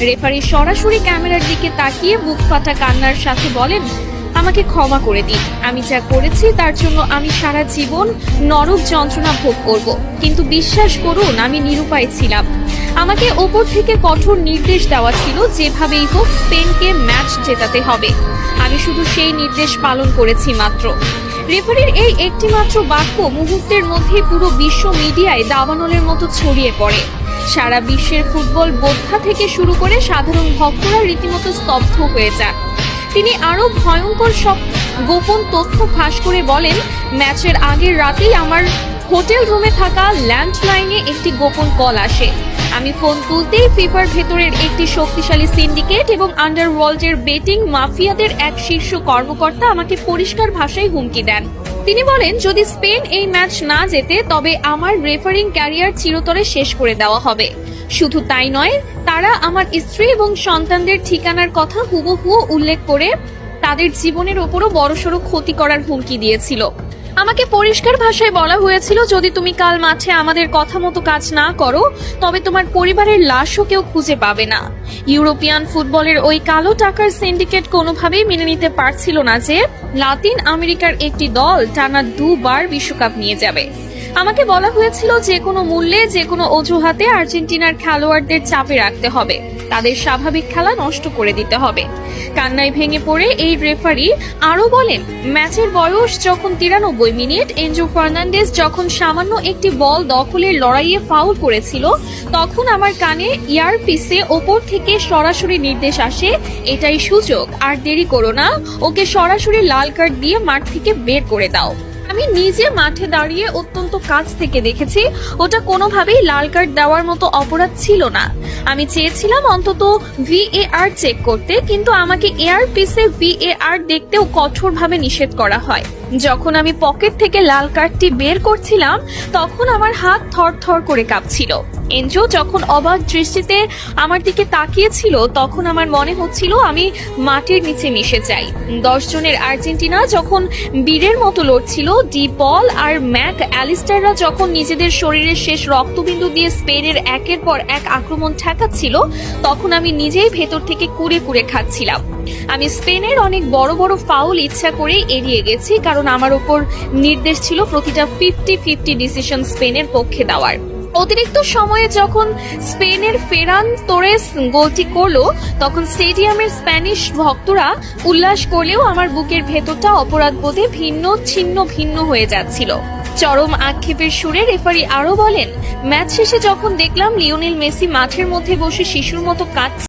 Referee সরাসরি ক্যামেরার দিকে তাকিয়ে বুক ফাটা কান্নার সাথে বলেন, আমাকে ক্ষমা করে দিন। আমি যা করেছি তার জন্য আমি সারা জীবন নরক যন্ত্রণা ভোগ করব, কিন্তু বিশ্বাস করুন আমি নিরুপায় ছিলাম। আমাকে ওপর থেকে কঠোর নির্দেশ দেওয়া ছিল যেভাবেই হোক স্পেনকে ম্যাচ জেতাতে হবে। আমি শুধু সেই নির্দেশ পালন করেছি মাত্র। রেফারির এই একটি মাত্র বাক্য মুহূর্তের মধ্যে পুরো বিশ্ব মিডিয়ায় দাবানলের মতো ছড়িয়ে পড়ে। সারা বিশ্বের ফুটবল বোদ্ধা থেকে শুরু করে সাধারণ ভক্তরা রীতিমতো স্তব্ধ হয়ে যান। তিনি আরো ভয়ঙ্কর সব গোপন তথ্য ফাঁস করে বলেন, ম্যাচের আগের রাতেই আমার হোটেল রুমে থাকা ল্যান্ডলাইনে একটি গোপন কল আসে। আমি ফোন তুলতেই ফিফার ভেতরের একটি শক্তিশালী সিন্ডিকেট এবং আন্ডারওয়ার্ল্ডের বেটিং মাফিয়াদের এক শীর্ষ কর্মকর্তা আমাকে পরিষ্কার ভাষায় হুমকি দেন। তিনি বলেন, যদি স্পেন এই ম্যাচ না জেতে তবে আমার রেফারিং ক্যারিয়ার চিরতরে শেষ করে দেওয়া হবে। শুধু তাই নয়, তারা আমার স্ত্রী এবং সন্তানদের ঠিকানার কথা হুবহু উল্লেখ করে তাদের জীবনের ওপরও বড়সড় ক্ষতি করার হুমকি দিয়েছিল। আমাকে পরিষ্কার ভাষায় বলা হয়েছিল, যদি তুমি কাল মাঠে আমাদের কথা মতো কাজ না করো তবে তোমার পরিবারের লাশও কেউ খুঁজে পাবে না। ইউরোপিয়ান ফুটবলের ওই কালো টাকার সিন্ডিকেট কোনোভাবেই মেনে নিতে পারছিল না যে লাতিন আমেরিকার একটি দল টানা 2 বার বিশ্বকাপ নিয়ে যাবে। আমাকে বলা হয়েছিল যে কোনো মূল্যে যে কোনো অজুহাতে আর্জেন্টিনার খেলোয়াড়দের চাপে রাখতে হবে, তাদের স্বাভাবিক খেলা নষ্ট করে দিতে হবে। কান্নায় ভেঙে পড়ে এই রেফারি আরো বলেন, ম্যাচের বয়স যখন 93 মিনিট, এনজো ফার্নান্ডেজ যখন সামান্য একটি বল দখলের লড়াইয়ে ফাউল করেছিল, তখন আমার কানে ইয়ারপিসে ওপর থেকে সরাসরি নির্দেশ আসে, এটাই সুযোগ, আর দেরি করো না, ওকে সরাসরি লাল কার্ড দিয়ে মাঠ থেকে বের করে দাও। আমি নিজে মাঠে দাঁড়িয়ে অত্যন্ত কাছ থেকে দেখেছি, ওটা কোনোভাবেই লাল কার্ড দেওয়ার মতো অপরাধ ছিল না। আমি চেয়েছিলাম অন্তত VAR চেক করতে, কিন্তু আমাকে এয়ারপিসে VAR দেখতেও কঠোরভাবে নিষেধ করা হয়। যখন আমি পকেট থেকে লাল কার্ডটি বের করছিলাম তখন আমার হাত থরথর করে কাঁপছিল। এনজো যখন অবাক দৃষ্টিতে আমার দিকে তাকিয়েছিল তখন আমার মনে হচ্ছিল আমি মাটির নিচে মিশে যাই। 10 জনের আর্জেন্টিনা যখন বীরের মতো লড়ছিল, ডি পল আর ম্যাক অ্যালিস্টাররা যখন নিজেদের শরীরের শেষ রক্তবিন্দু দিয়ে স্পেনের একের পর এক আক্রমণ ঠেকাচ্ছিল, তখন আমি নিজেই ভেতর থেকে কুড়ে কুড়ে খাচ্ছিলাম। আমি স্পেনের অনেক বড় বড় ফাউল ইচ্ছা করে এড়িয়ে গেছি, কারণ আমার উপর নির্দেশ ছিল প্রতিটা 50-50 ডিসিশন স্পেনের পক্ষে দেওয়ার। অতিরিক্ত সময়ে যখন স্পেনের ফেরান তোরেস গোলটি করলো তখন স্টেডিয়ামের স্প্যানিশ ভক্তরা উল্লাস করলেও আমার বুকের ভেতরটা অপরাধবোধে ভিন্ন হয়ে যাচ্ছিল। চরম আক্ষেপের সুরে রেফারি আরো বলেন, ম্যাচ শেষে যখন দেখলাম লিওনেল মেসি মাঠের মধ্যে বসে শিশুর মতো কাঁদছে,